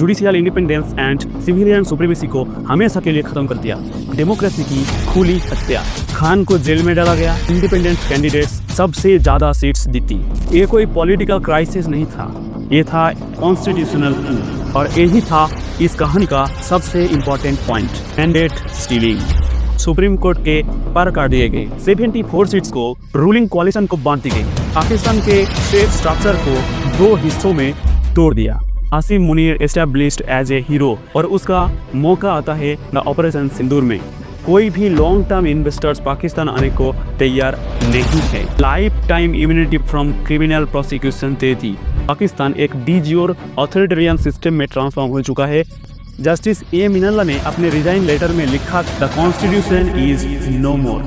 Judicial independence and civilian supremacy को हमेशा के लिए खत्म कर दिया। डेमोक्रेसी की खुली हत्या, खान को जेल में डाला गया, इंडिपेंडेंट कैंडिडेट्स सबसे ज्यादा सीट्स जीती। ये कोई पॉलिटिकल क्राइसिस नहीं था, ये था कॉन्स्टिट्यूशनल कू, और यही था इस कहानी का सबसे important point, mandate stealing. Supreme court के पर काट दिए गए 74 सीट्स को रूलिंग कोalition को बांट दी गई। पाकिस्तान के स्टेट स्ट्रक्चर को दो हिस्सों में तोड़ दिया। Asim Munir established as a hero, और उसका मौका आता है द ऑपरेशन सिंदूर में। कोई भी लॉन्ग टर्म इन्वेस्टर्स पाकिस्तान आने को तैयार नहीं है। Life time immunity from criminal prosecution दे दी। पाकिस्तान एक डिज्योर ऑथोरिटेरियन सिस्टम में ट्रांसफॉर्म हो चुका है। जस्टिस ए मिनल्ला ने अपने रिजाइन लेटर में लिखा, the constitution is no more.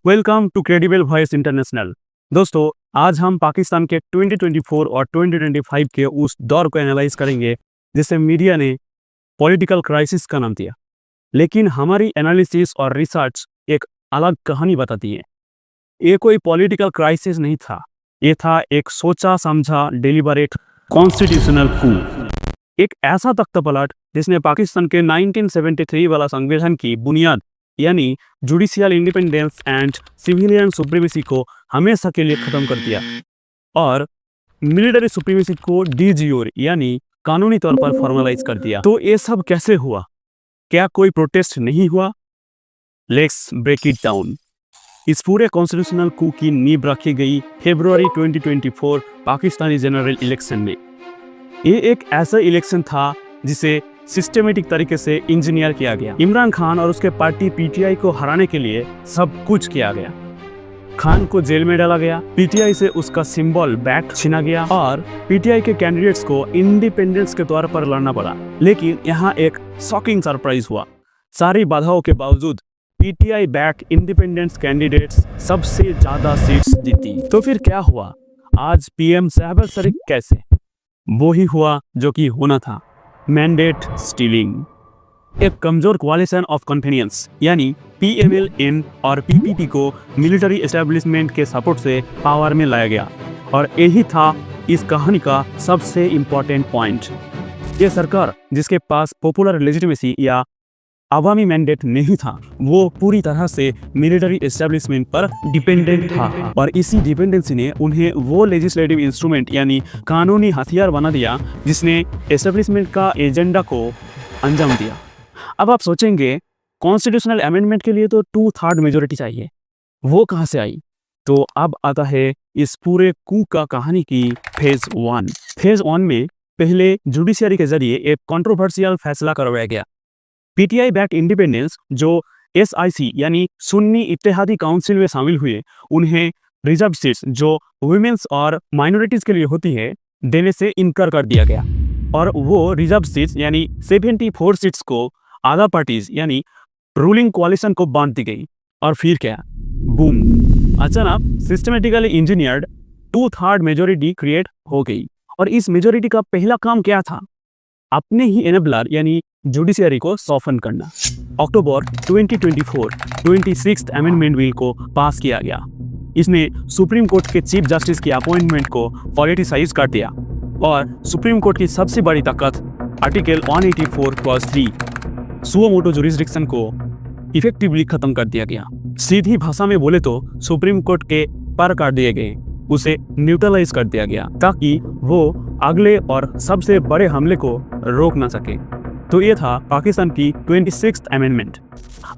Welcome to credible voice international. दोस्तों, आज हम पाकिस्तान के 2024 और 2025 के उस दौर को एनालाइज करेंगे जिसे मीडिया ने पॉलिटिकल क्राइसिस का नाम दिया, लेकिन हमारी एनालिसिस और रिसर्च एक अलग कहानी बताती है। ये कोई पॉलिटिकल क्राइसिस नहीं था, ये था एक सोचा समझा डेलिबरेट कॉन्स्टिट्यूशनल कू, एक ऐसा तख्तापलट जिसने पाकिस्तान के 1973 वाला संविधान की बुनियाद यानी judicial independence and civilian supremacy को हमेशा के लिए खत्म कर दिया और मिलिट्री सुप्रीमेसी को डिज्योर यानी कानूनी तौर पर फॉर्मलाइज कर दिया। तो ये सब कैसे हुआ? क्या कोई प्रोटेस्ट नहीं हुआ? Let's break it down. इस पूरे कॉन्स्टिट्यूशनल कू की नींव रखी गई फरवरी 2024 पाकिस्तानी जनरल इलेक्शन में। ये एक ऐसा इलेक्शन था जिसे सिस्टमेटिक तरीके से इंजीनियर किया गया। इमरान खान और उसके पार्टी पीटीआई को हराने के लिए सब कुछ किया गया। खान को जेल में डाला गया, पीटीआई से उसका सिंबल बैट छीना गया और पीटीआई के कैंडिडेट्स को इंडिपेंडेंस के तौर पर लड़ना पड़ा। लेकिन यहाँ एक शॉकिंग सरप्राइज हुआ। सारी बाधाओं के बावजूद पीटीआई बैक इंडिपेंडेंस कैंडिडेट्स सबसे ज्यादा सीट्स जीती। तो फिर क्या हुआ? आज पीएम शहबाज शरीफ कैसे? वो ही हुआ जो कि होना था, मैंडेट स्टीलिंग। एक कमजोर कोalition ऑफ कन्वीनियंस यानी पीएमएल-एन और पीपीपी को मिलिट्री एस्टेब्लिशमेंट के सपोर्ट से पावर में लाया गया, और यही था इस कहानी का सबसे इंपॉर्टेंट पॉइंट। ये सरकार जिसके पास पॉपुलर लेजिटिमेसी या अवामी मैंडेट नहीं था, वो पूरी तरह से मिलिट्री एस्टेब्लिशमेंट पर डिपेंडेंट था, और इसी डिपेंडेंसी ने उन्हें वो लेजिस्लेटिव इंस्ट्रूमेंट यानी कानूनी हथियार बना दिया जिसने एस्टेब्लिशमेंट का एजेंडा को अंजाम दिया। अब आप सोचेंगे कॉन्स्टिट्यूशनल अमेंडमेंट के लिए तो 2/3 मेजोरिटी चाहिए, वो कहाँ से आई? तो अब आता है इस पूरे कू का कहानी की फेज 1। फेज 1 में पहले जुडिशियरी के जरिए एक कंट्रोवर्शियल फैसला करवाया गया। पीटीआई बैक इंडिपेंडेंस जो एसआईसी यानी सुन्नी इत्तेहादी काउंसिल में शामिल हुए, उन्हें रिजर्व सीट्स जो वुमेन्स और माइनॉरिटीज के लिए होती है देने से इनकार कर दिया गया, और वो रिजर्व सीट्स यानी 74 सीट्स को अदर पार्टीज यानी रूलिंग कोalition को बांट दी गई। और फिर क्या? बूम, अचानक सिस्टमेटिकली इंजीनियर्ड 2/3 मेजोरिटी क्रिएट हो गई। और इस मेजोरिटी का पहला काम क्या था? अपने ही एनेबलर यानी जुडिशियरी को सॉफ्टन करना। अक्टूबर 2024 26th अमेंडमेंट बिल को पास किया गया। इसने सुप्रीम कोर्ट के चीफ जस्टिस की अपॉइंटमेंट को पॉलिटिसाइज कर दिया, और सुप्रीम कोर्ट की सबसे बड़ी ताकत article 184 clause 3 suo motu jurisdiction को इफेक्टिवली खत्म कर दिया गया। सीधी भाषा में बोले तो सुप्रीम कोर्ट के पर काट दिए गए, उसे न्यूट्रलाइज कर दिया गया ताकि वो अगले और सबसे बड़े हमले को रोक ना सके। तो ये था पाकिस्तान की 26th अमेंडमेंट।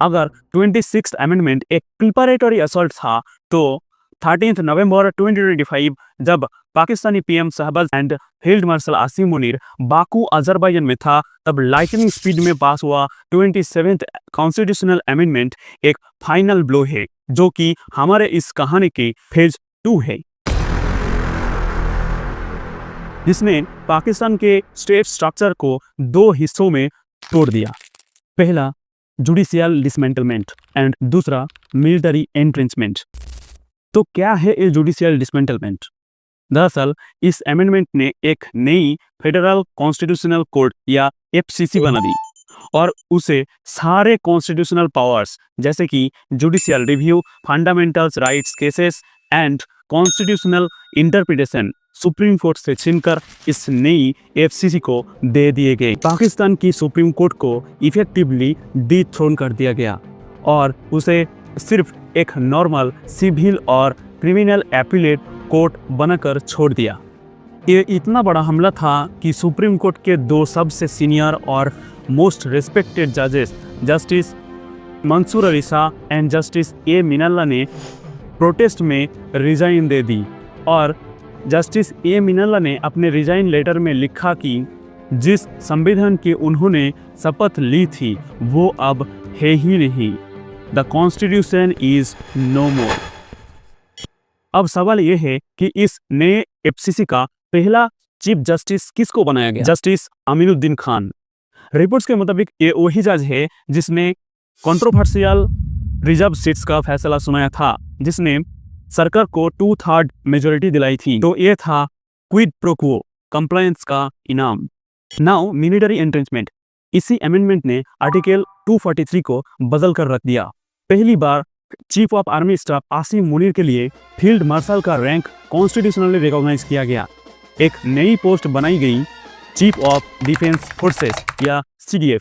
अगर 26th अमेंडमेंट एक प्रिपरेटरी असॉल्ट था, तो 13 नवंबर 2025 जब Pakistani PM Shahbaz and field marshal Asim Munir Baku Azerbaijan में था, तब लाइटनिंग स्पीड में पास हुआ 27th कॉन्स्टिट्यूशनल अमेंडमेंट एक फाइनल ब्लो है, जो कि हमारे इस कहानी की फेज 2 है, जिसने पाकिस्तान के स्टेट स्ट्रक्चर को दो हिस्सों में तोड़ दिया। पहला जुडिशियल डिसमेंटलमेंट एंड दूसरा मिलिट्री एंट्रेंचमेंट। तो क्या है ये जुडिशियल डिसमेंटलमेंट? दरअसल इस अमेंडमेंट ने एक नई फेडरल कॉन्स्टिट्यूशनल कोर्ट या एफसीसी बना दी, और उसे सारे कॉन्स्टिट्यूशनल पावर्स जैसे कि judicial review, fundamentals rights cases and constitutional interpretation supreme court से छीनकर इस नई एफसीसी को दे दिए गए। पाकिस्तान की सुप्रीम कोर्ट को इफेक्टिवली डिथ्रोन कर दिया गया और उसे सिर्फ एक नॉर्मल सिविल और क्रिमिनल एपीलेट कोर्ट बनाकर छोड़ दिया। ये इतना बड़ा हमला था कि सुप्रीम कोर्ट के दो सबसे सीनियर और मोस्ट रिस्पेक्टेड जजेस justice Mansoor Ali Shah and justice A Minallah ने प्रोटेस्ट में रिजाइन दे दी और जस्टिस ए मिनल्ला ने अपने रिजाइन लेटर में लिखा कि जिस संविधान की उन्होंने शपथ ली थी वो अब है ही नहीं। द कॉन्स्टिट्यूशन इज नो मोर। अब सवाल यह है कि इस नए एफसीसी का पहला चीफ जस्टिस किसको बनाया गया? जस्टिस अमीनुद्दीन खान। रिपोर्ट्स के मुताबिक ये वही जज है जिसने कंट्रोवर्शियल रिजर्व सीट्स का फैसला सुनाया था, जिसने सरकार को 2/3 मेजोरिटी दिलाई थी। तो ये था क्विड प्रो क्वो, कंप्लायंस का इनाम। Now military entrenchment. इसी अमेंडमेंट ने आर्टिकल 243 को बदल कर रख दिया। पहली बार chief of army staff Asim Munir के लिए फील्ड मार्शल का रैंक कॉन्स्टिट्यूशनली रिकॉग्नाइज किया गया। एक नई पोस्ट बनाई गई, चीफ ऑफ डिफेंस फोर्सेस या सीडीएफ,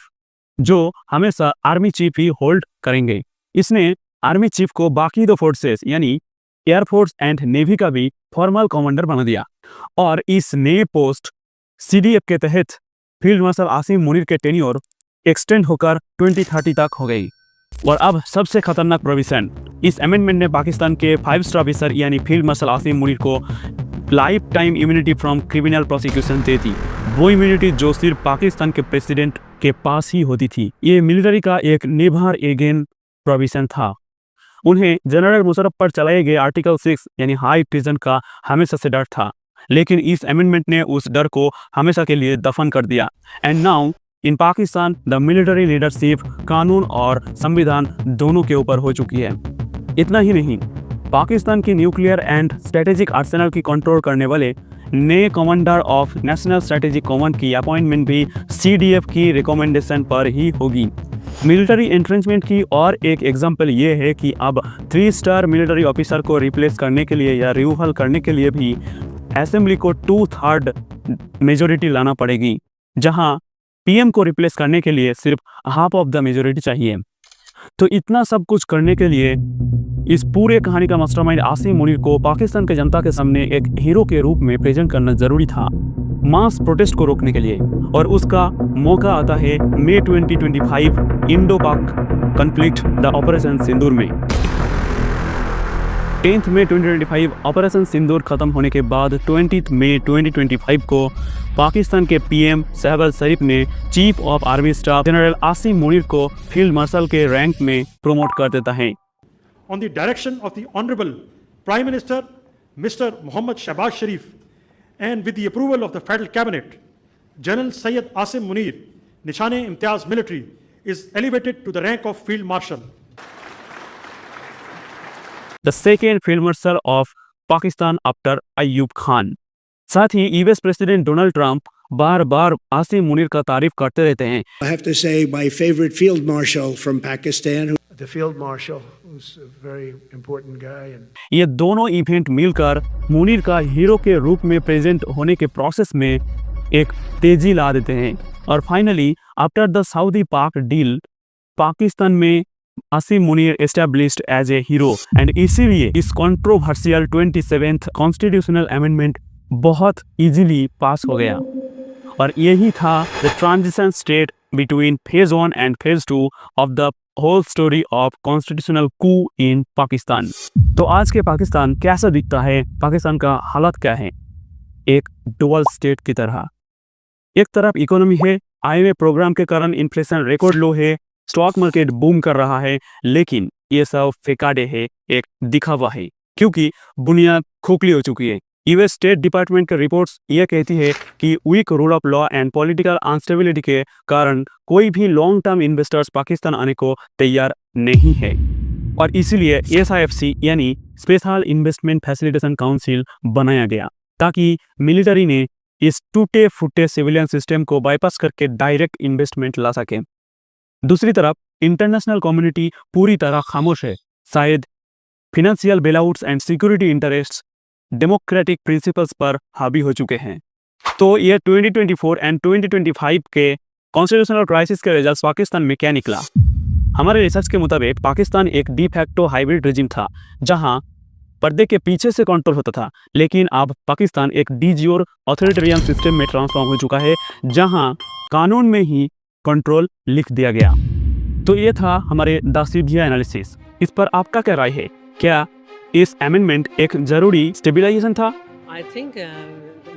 जो हमेशा आर्मी चीफ ही होल्ड करेंगे। इसने आर्मी चीफ को बाकी दो फोर्सेस यानी एयरफोर्स एंड नेवी का भी फॉर्मल कमांडर बना दिया और इस नए पोस्ट सीडीएफ के तहत फील्ड मार्शल आसिम मुनीर के टेन्योर एक्सटेंड होकर 2030 तक हो गई। और अब सबसे खतरनाक प्रोविजन, इस अमेंडमेंट ने पाकिस्तान के 5 स्टार ऑफिसर यानी फील्ड मार्शल आसिम मुनीर को life time immunity from criminal prosecution दे दी। वो इम्यूनिटी जो सिर्फ पाकिस्तान के प्रेसिडेंट के पास ही होती थी। ये मिलिट्री का एक नेवर अगेन प्रोविजन था। उन्हें जनरल मुशर्रफ पर चलाए गए आर्टिकल 6 यानी हाई ट्रीजन का हमेशा से डर था, लेकिन इस अमेंडमेंट ने उस डर को हमेशा के लिए दफन कर दिया। And now in Pakistan the military leadership कानून और संविधान दोनों के ऊपर हो चुकी है। इतना ही नहीं, पाकिस्तान की न्यूक्लियर एंड स्ट्रेटेजिक आर्सेनल की कंट्रोल करने वाले नए commander of national strategic command की अपॉइंटमेंट भी सीडीएफ की रिकमेंडेशन पर ही होगी। मिलिट्री एंट्रेंचमेंट की और एक एग्जांपल ये है कि अब 3 स्टार मिलिट्री ऑफिसर को रिप्लेस करने के लिए या रिमूवल करने के लिए भी असेंबली को 2/3 मेजोरिटी लाना पड़ेगी, जहां पीएम को रिप्लेस करने के लिए सिर्फ हाफ ऑफ द मेजोरिटी चाहिए। तो इतना सब कुछ करने के लिए इस पूरे कहानी का मास्टरमाइंड आसिम मुनीर को पाकिस्तान के जनता के सामने एक हीरो के रूप में प्रेजेंट करना जरूरी था मास प्रोटेस्ट को रोकने के लिए। और उसका मौका आता है मई 2025 इंडो पाक कॉन्फ्लिक्ट द ऑपरेशन सिंदूर में। 10 मई 2025 ऑपरेशन सिंदूर खत्म होने के बाद 20 मई 2025 को पाकिस्तान के पीएम शहबाज शरीफ ने chief of army staff general Asim Munir को फील्ड मार्शल के रैंक में प्रमोट कर देता है। On the direction of the Honorable Prime Minister Mr. Mohammad Shahbaz Sharif and with the approval of the Federal Cabinet, General Syed Asim Munir, Nishan-e-Imtiaz Military, is elevated to the rank of Field Marshal. The second Field Marshal of Pakistan after Ayyub Khan. साथ ही US president Donald Trump बार बार आसिम मुनीर का तारीफ करते रहते हैं। I have to say my favorite field marshal from Pakistan. The field marshal, who's a very important guy. And ये दोनों event मिलकर मुनीर का हीरो के रूप में प्रेजेंट होने के प्रोसेस में एक तेजी ला देते हैं। और finally after the Saudi Pak deal, Pakistan में Asim Munir established as a hero and इसीलिए इस कंट्रोवर्शियल 27th कॉन्स्टिट्यूशनल अमेंडमेंट बहुत इजीली पास हो गया। और यही था the transition state between phase 1 and phase 2 of the whole story of constitutional coup in Pakistan. तो आज के पाकिस्तान कैसा दिखता है, पाकिस्तान का हालत क्या है? एक डुअल स्टेट की तरह। एक तरफ इकोनॉमी है, आईएमएफ प्रोग्राम के कारण इन्फ्लेशन रिकॉर्ड लो है, स्टॉक मार्केट बूम कर रहा है, लेकिन ये सब फेकाडे है, एक दिखावा है, क्योंकि बुनियाद खोखली हो चुकी है। यूएस स्टेट डिपार्टमेंट की रिपोर्ट्स ये कहती है कि weak rule of law and political unstability के कारण कोई भी लॉन्ग टर्म इन्वेस्टर्स पाकिस्तान आने को तैयार नहीं है। और इसीलिए एसआईएफसी यानी स्पेशल इन्वेस्टमेंट फैसिलिटेशन काउंसिल बनाया गया, ताकि मिलिट्री ने इस टूटे फूटे सिविलियन सिस्टम को बाईपास करके डायरेक्ट इन्वेस्टमेंट ला सके। दूसरी तरफ इंटरनेशनल कम्युनिटी पूरी तरह खामोश है। शायद financial bailouts and security interests democratic principles पर हावी हो चुके हैं। तो ये 2024 एंड 2025 के कॉन्स्टिट्यूशनल क्राइसिस के रिजल्ट्स पाकिस्तान में क्या निकला? हमारे रिसर्च के मुताबिक पाकिस्तान एक डी फैक्टो हाइब्रिड रिजिम था, जहां पर्दे के पीछे से कंट्रोल होता था, लेकिन अब पाकिस्तान एक डी ज्योर ऑथोरिटेरियन सिस्टम में ट्रांसफॉर्म हो चुका है, जहां कानून में ही कंट्रोल लिख दिया गया। तो ये था हमारे दासीदिया एनालिसिस। इस पर आपका क्या राय है? क्या इस अमेंडमेंट एक जरूरी स्टेबलाइजेशन था? I think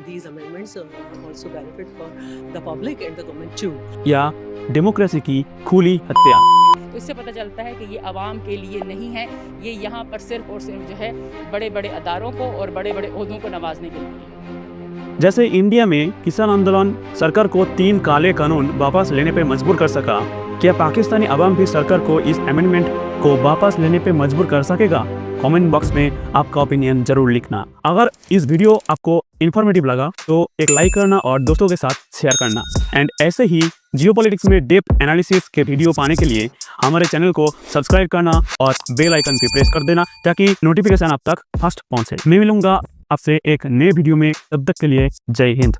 these amendments also benefit for the public and the government too. या डेमोक्रेसी की खुली हत्या? तो इससे पता चलता है कि ये आवाम के लिए नहीं है, ये यहाँ पर सिर्फ और सिर्फ जो है बड़े बड़े अदारों को और बड़े बड़े ओहदों को नवाजने के लिए है। जैसे इंडिया में किसान आंदोलन सरकार को 3 काले कानून वापस लेने पे मजबूर कर सका, क्या पाकिस्तानी अवाम भी सरकार को इस अमेंडमेंट को वापस लेने पे मजबूर कर सकेगा? कमेंट बॉक्स में आपका ओपिनियन जरूर लिखना। अगर इस वीडियो आपको इन्फॉर्मेटिव लगा तो एक लाइक करना और दोस्तों के साथ शेयर करना। एंड ऐसे ही जियोपॉलिटिक्स में डेप्थ एनालिसिस के वीडियो पाने के लिए हमारे चैनल को सब्सक्राइब करना और बेल आइकन पे प्रेस कर देना, ताकि नोटिफिकेशन आप तक फर्स्ट पहुंचे। मैं मिलूंगा आपसे एक नए वीडियो में, तब तक के लिए जय हिंद।